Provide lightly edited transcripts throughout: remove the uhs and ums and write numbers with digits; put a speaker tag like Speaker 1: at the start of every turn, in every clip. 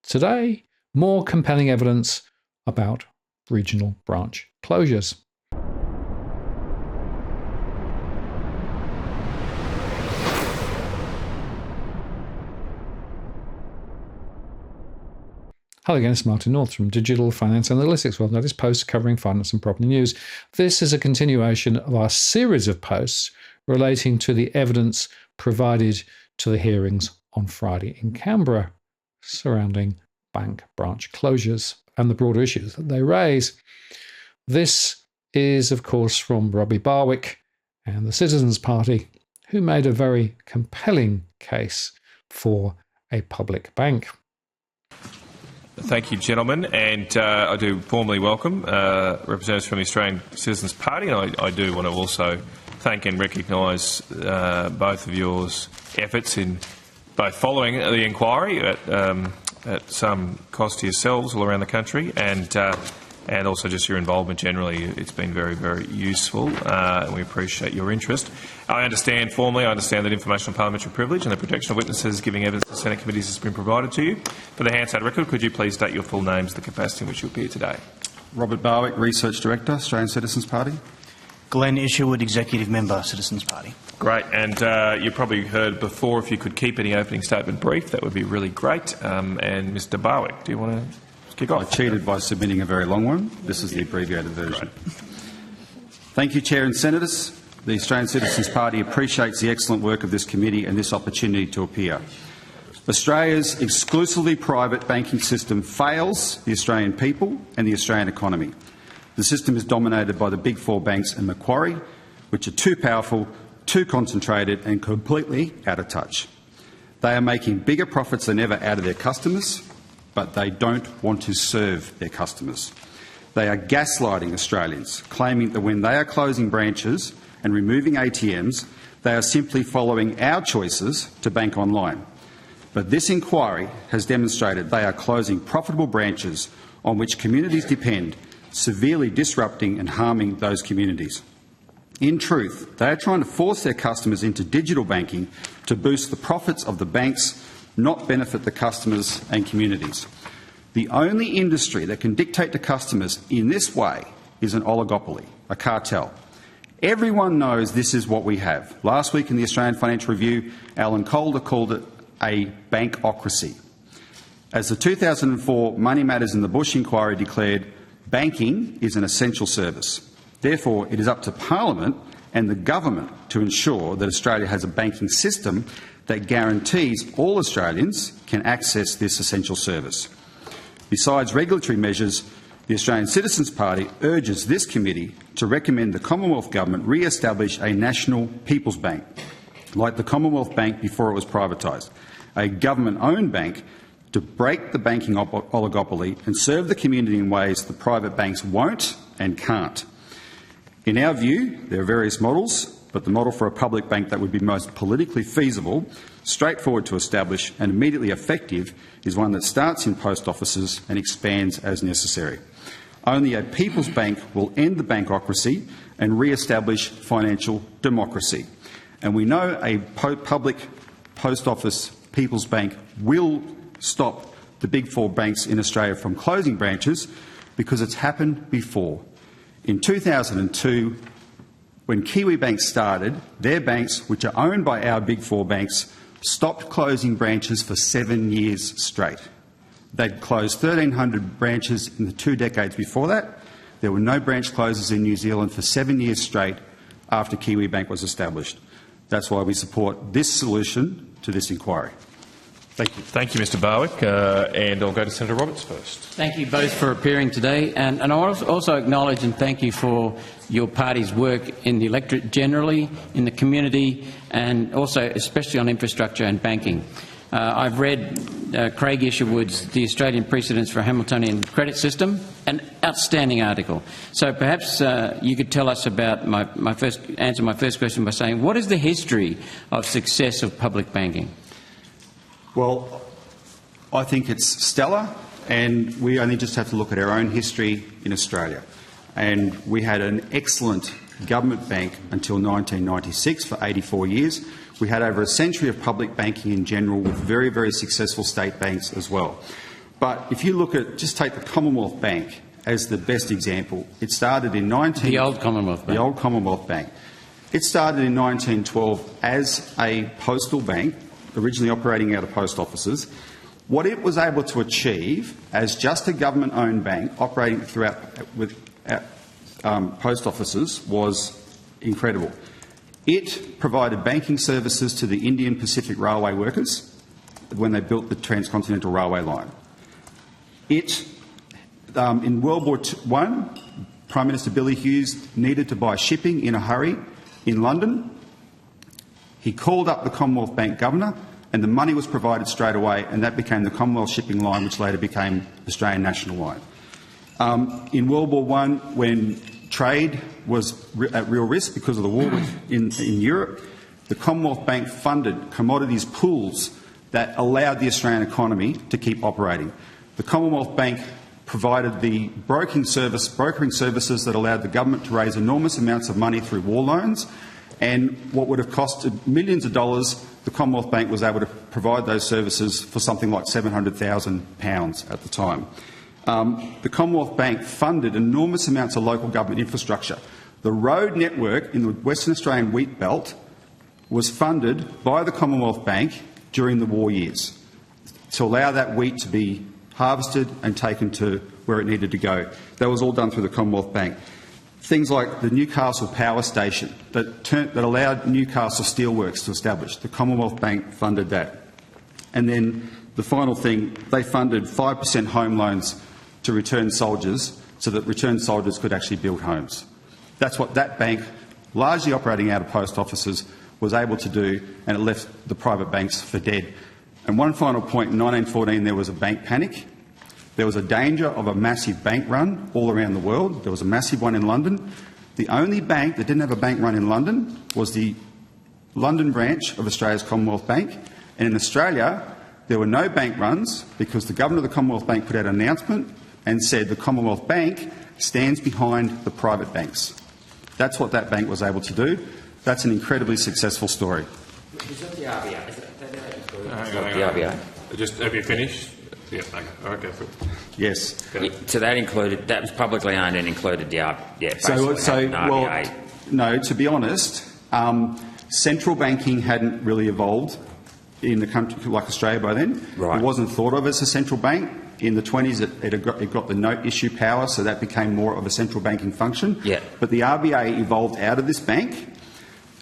Speaker 1: Today, more compelling evidence about regional branch closures. Hello again, it's Martin North from Digital Finance Analytics. Well, this post covering finance and property news. This is a continuation of our series of posts relating to the evidence provided to the hearings on Friday in Canberra surrounding bank branch closures and the broader issues that they raise. This is, of course, from Robbie Barwick and the Citizens Party, who made a very compelling case for a public bank.
Speaker 2: Thank you, gentlemen, and I do formally welcome representatives from the Australian Citizens Party, and I do want to also thank and recognise both of yours efforts in both following the inquiry at some cost to yourselves all around the country, and also just your involvement generally. It's been very, very useful, and we appreciate your interest. I understand that information on parliamentary privilege and the protection of witnesses giving evidence to Senate committees has been provided to you. For the Hansard record, could you please state your full names, the capacity in which you appear today?
Speaker 3: Robbie Barwick, Research Director, Australian Citizens Party.
Speaker 4: Glenn Isherwood, Executive Member, Citizens Party.
Speaker 2: Great, and you probably heard before, if you could keep any opening statement brief, that would be really great. And Mr Barwick, do you want to kick off?
Speaker 3: I cheated by submitting a very long one. This is the abbreviated version.
Speaker 2: Great.
Speaker 3: Thank you, Chair and Senators. The Australian Citizens Party appreciates the excellent work of this committee and this opportunity to appear. Australia's exclusively private banking system fails the Australian people and the Australian economy. The system is dominated by the big four banks and Macquarie, which are too powerful, too concentrated and completely out of touch. They are making bigger profits than ever out of their customers, but they don't want to serve their customers. They are gaslighting Australians, claiming that when they are closing branches and removing ATMs, they are simply following our choices to bank online. But this inquiry has demonstrated they are closing profitable branches on which communities depend, severely disrupting and harming those communities. In truth, they are trying to force their customers into digital banking to boost the profits of the banks, not benefit the customers and communities. The only industry that can dictate to customers in this way is an oligopoly, a cartel. Everyone knows this is what we have. Last week in the Australian Financial Review, Alan Calder called it a bankocracy. As the 2004 Money Matters in the Bush inquiry declared, banking is an essential service. Therefore, it is up to Parliament and the government to ensure that Australia has a banking system that guarantees all Australians can access this essential service. Besides regulatory measures, the Australian Citizens Party urges this committee to recommend the Commonwealth Government re-establish a national people's bank, like the Commonwealth Bank before it was privatised, a government-owned bank to break the banking oligopoly and serve the community in ways the private banks won't and can't. In our view, there are various models, but the model for a public bank that would be most politically feasible, straightforward to establish and immediately effective is one that starts in post offices and expands as necessary. Only a people's bank will end the bankocracy and re-establish financial democracy. And we know a public post office people's bank will stop the big four banks in Australia from closing branches because it's happened before. In 2002, when Kiwi Bank started, their banks, which are owned by our big four banks, stopped closing branches for 7 years straight. They'd closed 1,300 branches in the 2 decades before that. There were no branch closures in New Zealand for 7 years straight after Kiwi Bank was established. That's why we support this solution to this inquiry. Thank you.
Speaker 2: Thank you, Mr Barwick. And I'll go to Senator Roberts first.
Speaker 5: Thank you both for appearing today. And I also acknowledge and thank you for your party's work in the electorate generally, in the community, and also especially on infrastructure and banking. I've read Craig Isherwood's The Australian Precedents for a Hamiltonian Credit System, an outstanding article. So perhaps you could tell us about answer my first question by saying, what is the history of success of public banking?
Speaker 3: Well, I think it's stellar, and we only just have to look at our own history in Australia. And we had an excellent government bank until 1996 for 84 years. We had over a century of public banking in general with very, very successful state banks as well. But if you look at, just take the Commonwealth Bank as the best example. It started in
Speaker 5: The old Commonwealth Bank.
Speaker 3: The old Commonwealth Bank. It started in 1912 as a postal bank, originally operating out of post offices. What it was able to achieve as just a government-owned bank operating throughout post offices was incredible. It provided banking services to the Indian Pacific Railway workers when they built the Transcontinental Railway line. In World War I, Prime Minister Billy Hughes needed to buy shipping in a hurry in London. He called up the Commonwealth Bank governor and the money was provided straight away, and that became the Commonwealth Shipping Line, which later became Australian National Line. In World War I, when trade was at real risk because of the war in Europe, the Commonwealth Bank funded commodities pools that allowed the Australian economy to keep operating. The Commonwealth Bank provided the brokering services that allowed the government to raise enormous amounts of money through war loans, and what would have costed millions of dollars, the Commonwealth Bank was able to provide those services for something like £700,000 at the time. The Commonwealth Bank funded enormous amounts of local government infrastructure. The road network in the Western Australian wheat belt was funded by the Commonwealth Bank during the war years to allow that wheat to be harvested and taken to where it needed to go. That was all done through the Commonwealth Bank. Things like the Newcastle Power Station that allowed Newcastle Steelworks to establish. The Commonwealth Bank funded that. And then the final thing, they funded 5% home loans to returned soldiers so that returned soldiers could actually build homes. That's what that bank, largely operating out of post offices, was able to do, and it left the private banks for dead. And one final point, in 1914 there was a bank panic. There was a danger of a massive bank run all around the world. There was a massive one in London. The only bank that didn't have a bank run in London was the London branch of Australia's Commonwealth Bank. And in Australia, there were no bank runs because the Governor of the Commonwealth Bank put out an announcement and said the Commonwealth Bank stands behind the private banks. That's what that bank was able to do. That's an incredibly successful story.
Speaker 6: Is that the RBA? Is that
Speaker 2: Hang on.
Speaker 6: the RBA?
Speaker 2: Just have you finished? Yeah, okay. All right, go for it.
Speaker 3: Yes.
Speaker 6: So that included, that was publicly owned and included the RBA. Yeah,
Speaker 3: Well, no, to be honest, central banking hadn't really evolved in the country like Australia by then.
Speaker 6: Right.
Speaker 3: It wasn't thought of as a central bank. In the 1920s, it got the note issue power, so that became more of a central banking function.
Speaker 6: Yeah.
Speaker 3: But the RBA evolved out of this bank,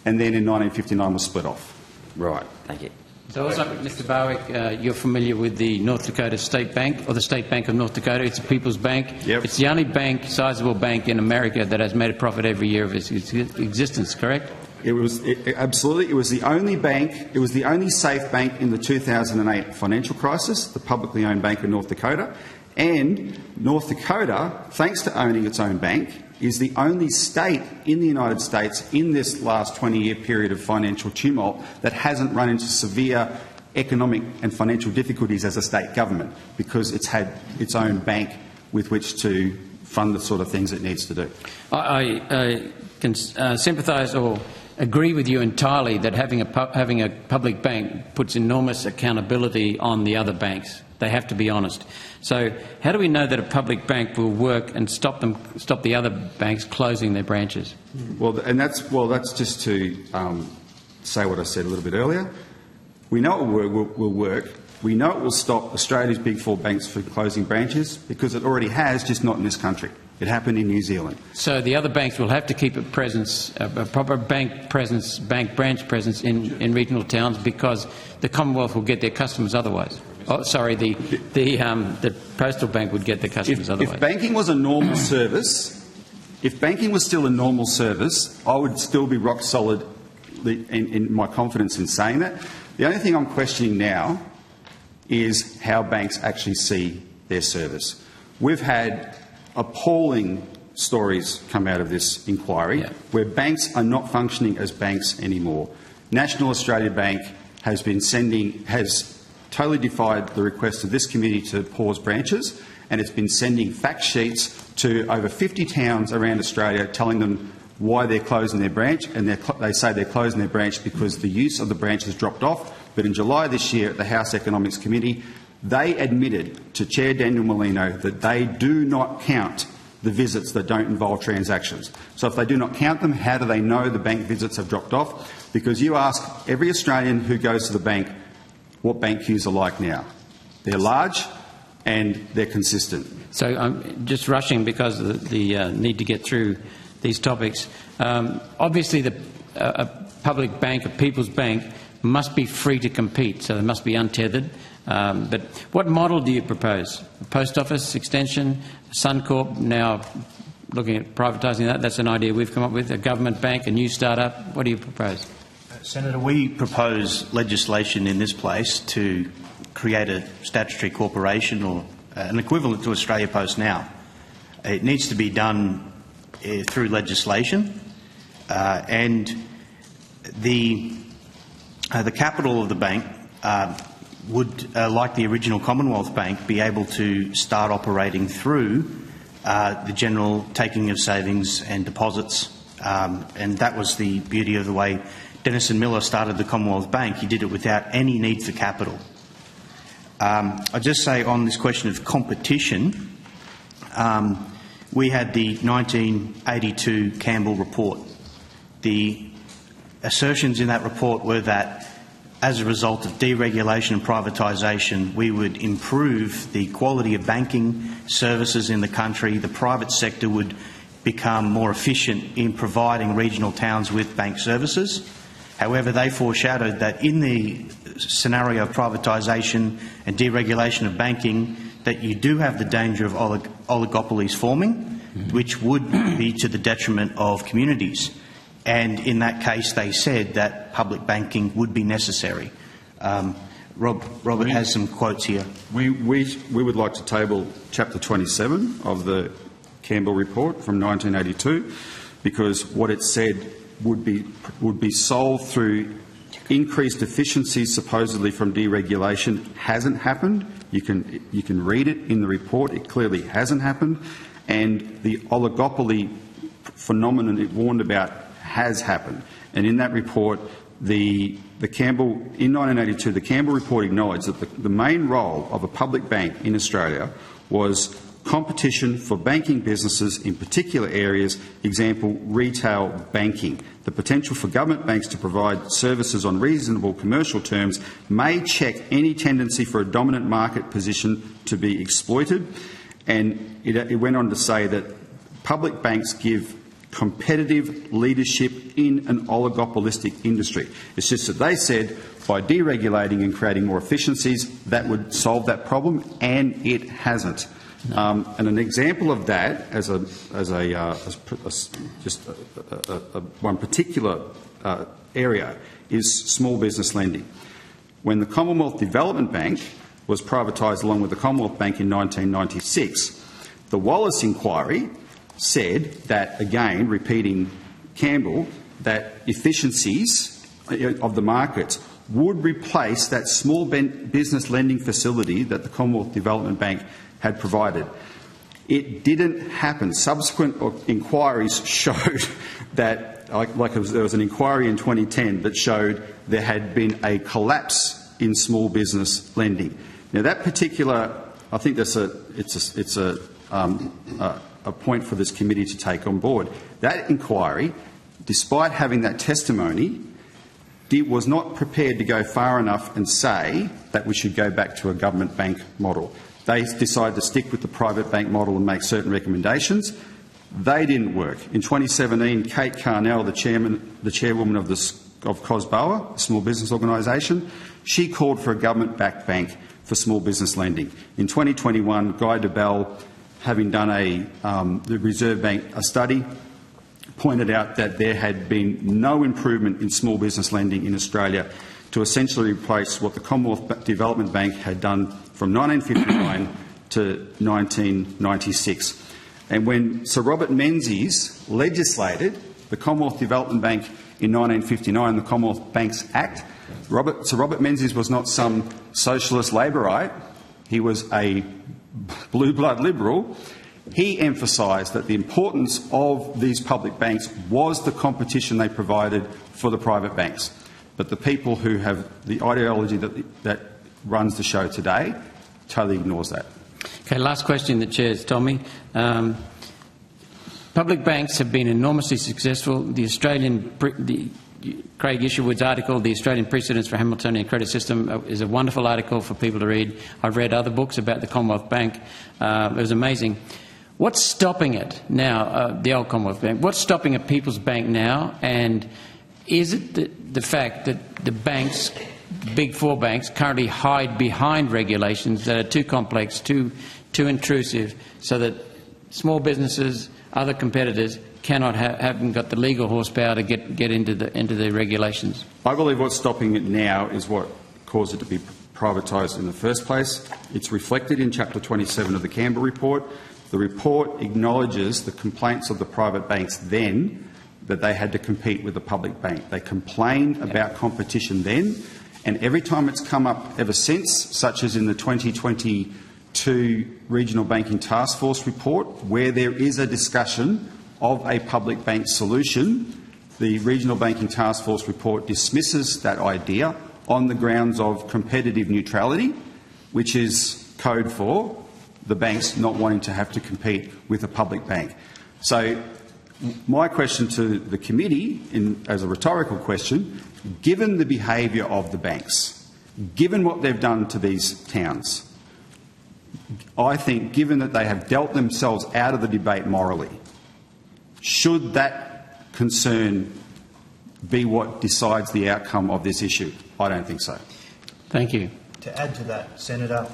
Speaker 3: and then in 1959 was split off.
Speaker 6: Right, thank you.
Speaker 5: So also, Mr Barwick, you're familiar with the North Dakota State Bank, or the State Bank of North Dakota. It's a people's bank.
Speaker 3: Yep.
Speaker 5: It's the only bank, sizable bank in America that has made a profit every year of its existence, correct?
Speaker 3: Absolutely. It was the only bank, it was the only safe bank in the 2008 financial crisis, the publicly owned Bank of North Dakota. And North Dakota, thanks to owning its own bank, is the only state in the United States in this last 20-year period of financial tumult that hasn't run into severe economic and financial difficulties as a state government, because it's had its own bank with which to fund the sort of things it needs to do.
Speaker 5: I can sympathise or agree with you entirely that having a public bank puts enormous accountability on the other banks. They have to be honest. So how do we know that a public bank will work and stop the other banks closing their branches?
Speaker 3: Well, that's just to say what I said a little bit earlier. We know it will work. We know it will stop Australia's big four banks from closing branches because it already has, just not in this country. It happened in New Zealand.
Speaker 5: So the other banks will have to keep a proper bank branch presence in regional towns because the Commonwealth will get their customers otherwise. Oh, sorry, the postal bank would get their customers otherwise.
Speaker 3: If banking was a normal service, if banking was still a normal service, I would still be rock solid in my confidence in saying that. The only thing I'm questioning now is how banks actually see their service. We've had appalling stories come out of this inquiry where banks are not functioning as banks anymore. National Australia Bank has totally defied the request of this committee to pause branches, and it's been sending fact sheets to over 50 towns around Australia telling them why they're closing their branch, and they say they're closing their branch because the use of the branch has dropped off. But in July this year at the House Economics Committee, they admitted to Chair Daniel Molino that they do not count the visits that don't involve transactions. So if they do not count them, how do they know the bank visits have dropped off? Because you ask every Australian who goes to the bank what bank queues are like now. They're large and they're consistent.
Speaker 5: So I'm just rushing because of the need to get through these topics. Obviously, a public bank, a people's bank, must be free to compete, so they must be untethered. But what model do you propose? A post office extension, Suncorp, now looking at privatising that, that's an idea we've come up with, a government bank, a new start-up. What do you propose?
Speaker 4: Senator, we propose legislation in this place to create a statutory corporation or an equivalent to Australia Post now. It needs to be done through legislation, and the capital of the bank would, like the original Commonwealth Bank, be able to start operating through the general taking of savings and deposits. And that was the beauty of the way Denison Miller started the Commonwealth Bank. He did it without any need for capital. I'll just say on this question of competition, we had the 1982 Campbell report. The assertions in that report were that as a result of deregulation and privatisation, we would improve the quality of banking services in the country. The private sector would become more efficient in providing regional towns with bank services. However, they foreshadowed that in the scenario of privatisation and deregulation of banking, that you do have the danger of oligopolies forming, which would be to the detriment of communities. And in that case, they said that public banking would be necessary. Robert has some quotes here.
Speaker 3: We would like to table Chapter 27 of the Campbell report from 1982, because what it said would be solved through increased efficiencies supposedly from deregulation. Hasn't happened. You can read it in the report. It clearly hasn't happened, and the oligopoly phenomenon it warned about has happened. And in that report, the Campbell, in 1982, the Campbell report acknowledged that the main role of a public bank in Australia was competition for banking businesses in particular areas, example, retail banking. The potential for government banks to provide services on reasonable commercial terms may check any tendency for a dominant market position to be exploited. And it went on to say that public banks give competitive leadership in an oligopolistic industry. It's just that they said by deregulating and creating more efficiencies, that would solve that problem, and it hasn't. And an example of that, one particular area, is small business lending. When the Commonwealth Development Bank was privatised along with the Commonwealth Bank in 1996, the Wallace inquiry said that, again, repeating Campbell, that efficiencies of the markets would replace that small business lending facility that the Commonwealth Development Bank had provided. It didn't happen. Subsequent inquiries showed that, there was an inquiry in 2010 that showed there had been a collapse in small business lending. Now, that particular, I think it's a point for this committee to take on board. That inquiry, despite having that testimony, was not prepared to go far enough and say that we should go back to a government bank model. They decided to stick with the private bank model and make certain recommendations. They didn't work. In 2017, Kate Carnell, the chairwoman of COSBOA, a small business organisation, she called for a government-backed bank for small business lending. In 2021, Guy Debelle, having done the Reserve Bank a study, pointed out that there had been no improvement in small business lending in Australia to essentially replace what the Commonwealth Development Bank had done from 1959 to 1996. And when Sir Robert Menzies legislated the Commonwealth Development Bank in 1959, the Commonwealth Banks Act, Sir Robert Menzies was not some socialist Laborite. He was a blue blood Liberal. He emphasised that the importance of these public banks was the competition they provided for the private banks. But the people who have the ideology that runs the show today totally ignores that.
Speaker 5: Okay, last question the Chair's told me. Public banks have been enormously successful. Craig Isherwood's article, The Australian Precedents for Hamiltonian Credit System, is a wonderful article for people to read. I've read other books about the Commonwealth Bank. It was amazing. What's stopping it now, the old Commonwealth Bank? What's stopping a People's Bank now? And is it the fact that the banks, Big Four banks, currently hide behind regulations that are too complex, too intrusive, so that small businesses, other competitors, haven't got the legal horsepower to get into the regulations? I
Speaker 3: believe what's stopping it now is what caused it to be privatised in the first place. It's reflected in Chapter 27 of the Canberra report. The report acknowledges the complaints of the private banks then that they had to compete with the public bank. They complained about competition then, and every time it's come up ever since, such as in the 2022 Regional Banking Task Force report, where there is a discussion of a public bank solution, the Regional Banking Task Force report dismisses that idea on the grounds of competitive neutrality, which is code for the banks not wanting to have to compete with a public bank. So my question to the committee, as a rhetorical question, given the behaviour of the banks, given what they've done to these towns, I think, given that they have dealt themselves out of the debate morally, should that concern be what decides the outcome of this issue? I don't think so.
Speaker 5: Thank you.
Speaker 7: To add to that, Senator,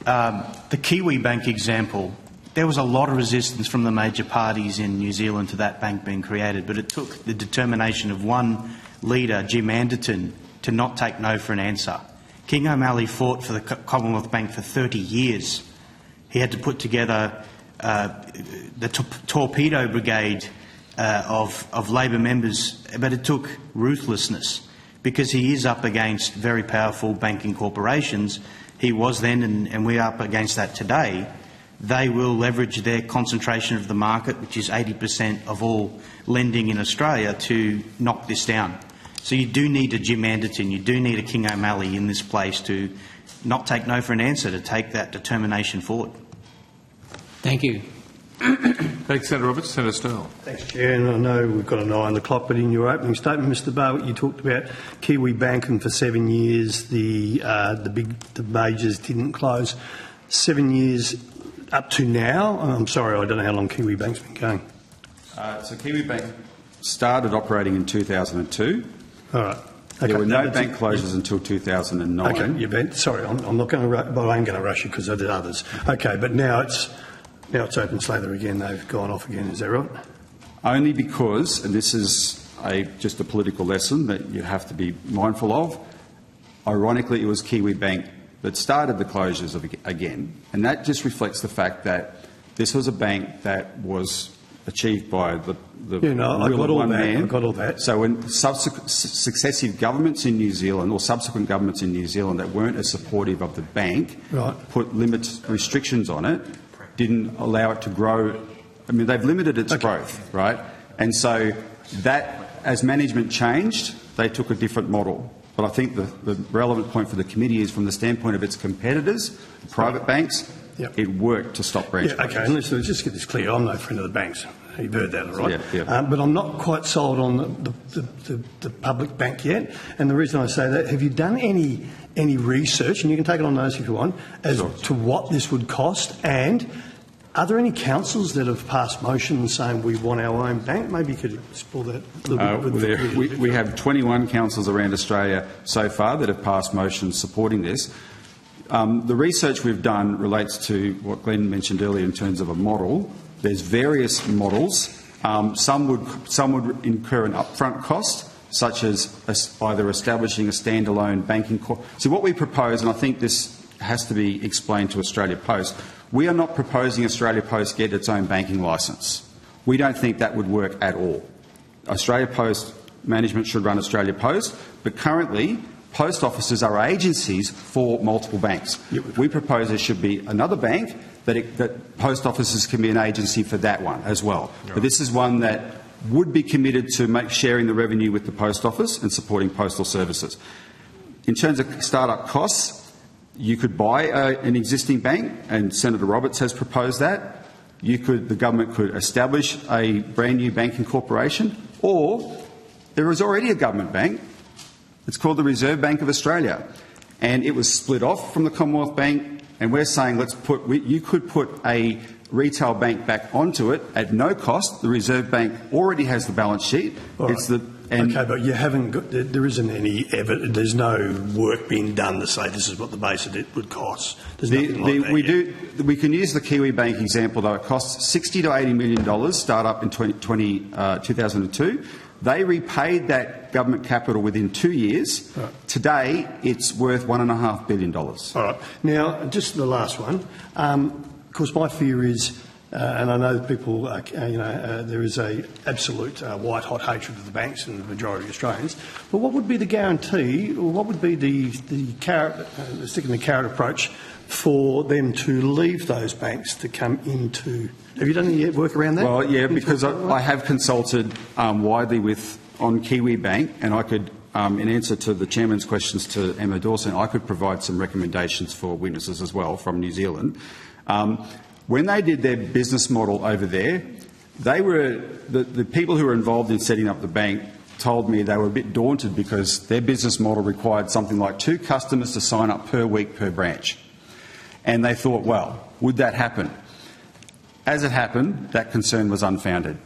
Speaker 4: the Kiwi Bank example, there was a lot of resistance from the major parties in New Zealand to that bank being created, but it took the determination of one leader, Jim Anderton, to not take no for an answer. King O'Malley fought for the Commonwealth Bank for 30 years. He had to put together the torpedo brigade of Labor members, but it took ruthlessness because he is up against very powerful banking corporations. He was then, and we're up against that today. They will leverage their concentration of the market, which is 80% of all lending in Australia, to knock this down. So you do need a Jim Anderton, you do need a King O'Malley in this place to not take no for an answer, to take that determination forward.
Speaker 5: Thank you.
Speaker 2: Thanks, Senator Roberts. Senator Sterle.
Speaker 8: Thanks, Chair. And I know we've got an eye on the clock, but in your opening statement, Mr. Barwick, you talked about Kiwi Bank, and for 7 years the majors didn't close. 7 years up to now. I'm sorry, I don't know how long Kiwi Bank's been going.
Speaker 3: So Kiwi Bank started operating in 2002.
Speaker 8: All right. Okay.
Speaker 3: There were no bank closures until 2009.
Speaker 8: Okay, you've been, sorry, I'm not going to, but I am going to rush you because I did others. Okay, but now it's open slather again. They've gone off again. Is that right?
Speaker 3: Only because, and this is just a political lesson that you have to be mindful of. Ironically, it was Kiwi Bank that started the closures again, and that just reflects the fact that this was a bank that was achieved by the will of one man.
Speaker 8: I got all that.
Speaker 3: So when successive governments in New Zealand, or subsequent governments in New Zealand that weren't as supportive of the bank, put limits, restrictions on it, didn't allow it to grow. I mean, they've limited its growth, right? And so that, as management changed, they took a different model. But I think the relevant point for the committee is, from the standpoint of its competitors, private banks, it worked to stop branch closures.
Speaker 8: Okay, and let's just get this clear. I'm no friend of the banks. You've heard that, all right? But I'm not quite sold on the public bank yet. And the reason I say that, have you done any research, and you can take it on notice if you want, as to what this would cost? And are there any councils that have passed motions saying we want our own bank? Maybe you could explore that a little bit.
Speaker 3: We have 21 councils around Australia so far that have passed motions supporting this. The research we've done relates to what Glenn mentioned earlier in terms of a model. There's various models. Some would incur an upfront cost, such as either establishing a standalone banking So what we propose, and I think this has to be explained to Australia Post, we are not proposing Australia Post get its own banking licence. We don't think that would work at all. Australia Post management should run Australia Post, but currently post offices are agencies for multiple banks. We propose there should be another bank that post offices can be an agency for that one as well. But this is one that would be committed to sharing the revenue with the post office and supporting postal services. In terms of start-up costs, You could buy an existing bank, and Senator Roberts has proposed that. The government could establish a brand new banking corporation, or there is already a government bank. It's called the Reserve Bank of Australia, and it was split off from the Commonwealth Bank. And we're saying you could put a retail bank back onto it at no cost. The Reserve Bank already has the balance sheet.
Speaker 8: Okay, but you haven't got, there isn't any evidence, there's no work being done to say this is what the base of it would cost. There's nothing like that
Speaker 3: we can use the Kiwi Bank example, though. It costs $60 to $80 million, start up in 2002. They repaid that government capital within 2 years. Right. Today, it's worth $1.5 billion.
Speaker 8: All right. Now, just the last one. Of course, my fear is, and I know people, there is a absolute white-hot hatred of the banks and the majority of Australians. But what would be the guarantee, or what would be the carrot, sticking the carrot approach for them to leave those banks to come into? Have you done any work around that?
Speaker 3: Well, yeah, because I have consulted widely on Kiwi Bank, and I could, in answer to the chairman's questions to Emma Dawson, I could provide some recommendations for witnesses as well from New Zealand. When they did their business model over there, they were the people who were involved in setting up the bank told me they were a bit daunted because their business model required something like 2 customers to sign up per week per branch. And they thought, well, would that happen? As it happened, that concern was unfounded.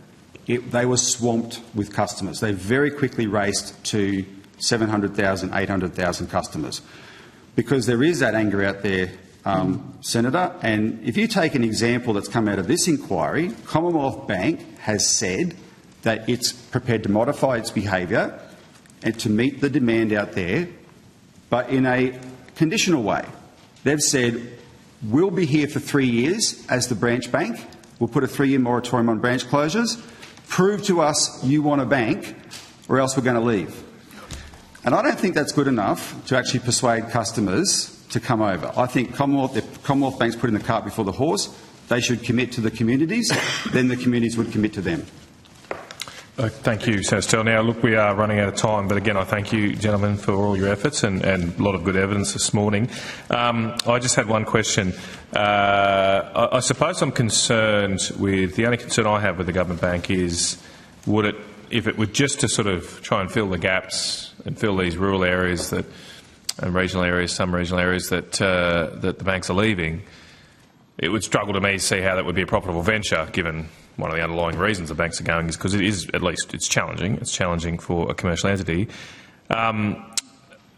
Speaker 3: They were swamped with customers. They very quickly raced to 700,000, 800,000 customers because there is that anger out there, Senator. And if you take an example that's come out of this inquiry, Commonwealth Bank has said that it's prepared to modify its behaviour and to meet the demand out there, but in a conditional way. They've said, we'll be here for 3 years as the branch bank. We'll put a 3-year moratorium on branch closures. Prove to us you want a bank or else we're going to leave. And I don't think that's good enough to actually persuade customers to come over. I think if Commonwealth Bank's putting the cart before the horse, they should commit to the communities, then the communities would commit to them.
Speaker 2: Thank you, Senator Sterle. Now, look, we are running out of time, but again, I thank you, gentlemen, for all your efforts and a lot of good evidence this morning. I just had one question. I suppose I'm concerned with, the only concern I have with the government bank is, if it were just to sort of try and fill the gaps and fill these rural areas and regional areas, some regional areas that the banks are leaving, it would struggle to me to see how that would be a profitable venture, given one of the underlying reasons the banks are going is because it is, at least, it's challenging. It's challenging for a commercial entity. How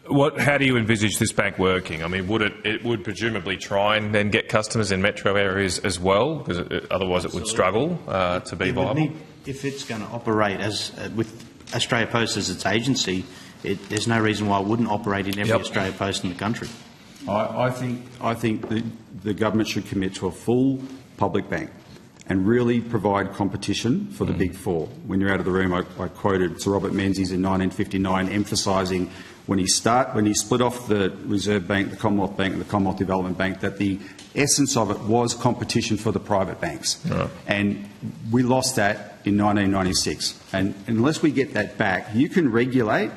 Speaker 2: do you envisage this bank working? I mean, it would presumably try and then get customers in metro areas as well, because otherwise it would struggle to be viable.
Speaker 4: If it's going to operate as with Australia Post as its agency, there's no reason why it wouldn't operate in every Australia Post in the country.
Speaker 3: I think the government should commit to a full public bank and really provide competition for the Big Four. When you're out of the room, I quoted Sir Robert Menzies in 1959 emphasising when he split off the Reserve Bank, the Commonwealth Bank and the Commonwealth Development Bank, that the essence of it was competition for the private banks. Right. And we lost that in 1996. And unless we get that back, you can regulate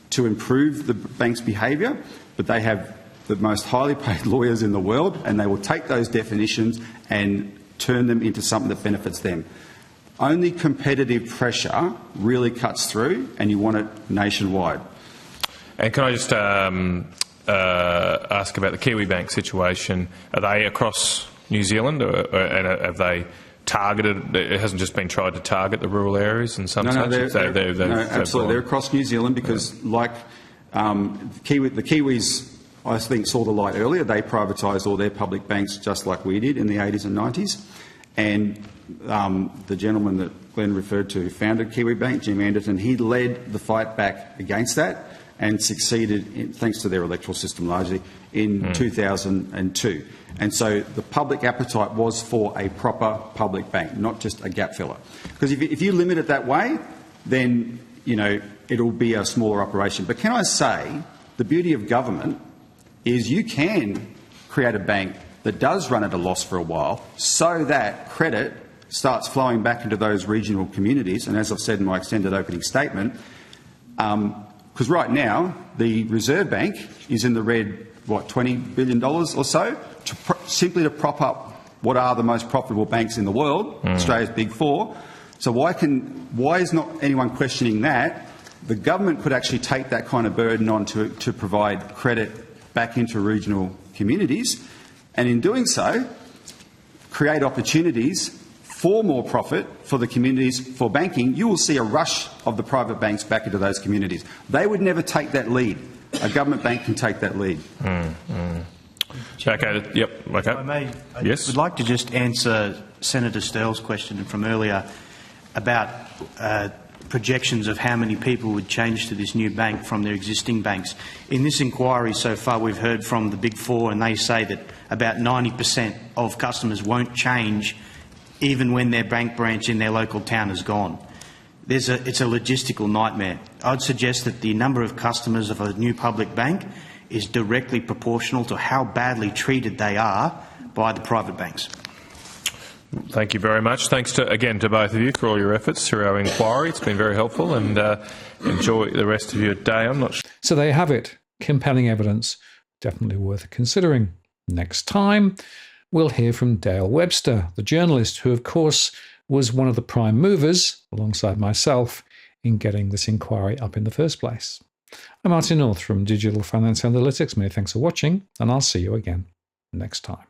Speaker 3: to improve the bank's behaviour, but they have the most highly paid lawyers in the world, and they will take those definitions and turn them into something that benefits them. Only competitive pressure really cuts through, and you want it nationwide.
Speaker 2: And can I just ask about the Kiwi Bank situation? Are they across New Zealand, and have they targeted? It hasn't just been tried to target the rural areas in some sense?
Speaker 3: Absolutely. They're across New Zealand because, like the Kiwis, I think, saw the light earlier. They privatised all their public banks just like we did in the 80s and 90s. And the gentleman that Glenn referred to who founded Kiwi Bank, Jim Anderton, he led the fight back against that and succeeded, thanks to their electoral system largely, in 2002. And so the public appetite was for a proper public bank, not just a gap filler. Because if you limit it that way, then, it'll be a smaller operation. But can I say, the beauty of government is you can create a bank that does run at a loss for a while so that credit starts flowing back into those regional communities. And as I've said in my extended opening statement, because right now the Reserve Bank is in the red $20 billion or so, simply to prop up what are the most profitable banks in the world, Australia's Big Four. So why is not anyone questioning that? The government could actually take that kind of burden on to provide credit back into regional communities, and in doing so, create opportunities for more profit for the communities for banking. You will see a rush of the private banks back into those communities. They would never take that lead. A government bank can take that lead.
Speaker 2: Okay. Yep. Okay.
Speaker 7: If I may,
Speaker 2: Yes.
Speaker 7: I would like to just answer Senator Sterl's question from earlier about projections of how many people would change to this new bank from their existing banks. In this inquiry so far, we've heard from the Big Four, and they say that about 90% of customers won't change even when their bank branch in their local town is gone. It's a logistical nightmare. I'd suggest that the number of customers of a new public bank is directly proportional to how badly treated they are by the private banks.
Speaker 2: Thank you very much. Thanks again to both of you for all your efforts through our inquiry. It's been very helpful, and enjoy the rest of your day. I'm not sure.
Speaker 1: So there you have it. Compelling evidence. Definitely worth considering. Next time, we'll hear from Dale Webster, the journalist who, of course, was one of the prime movers, alongside myself, in getting this inquiry up in the first place. I'm Martin North from Digital Finance Analytics. Many thanks for watching, and I'll see you again next time.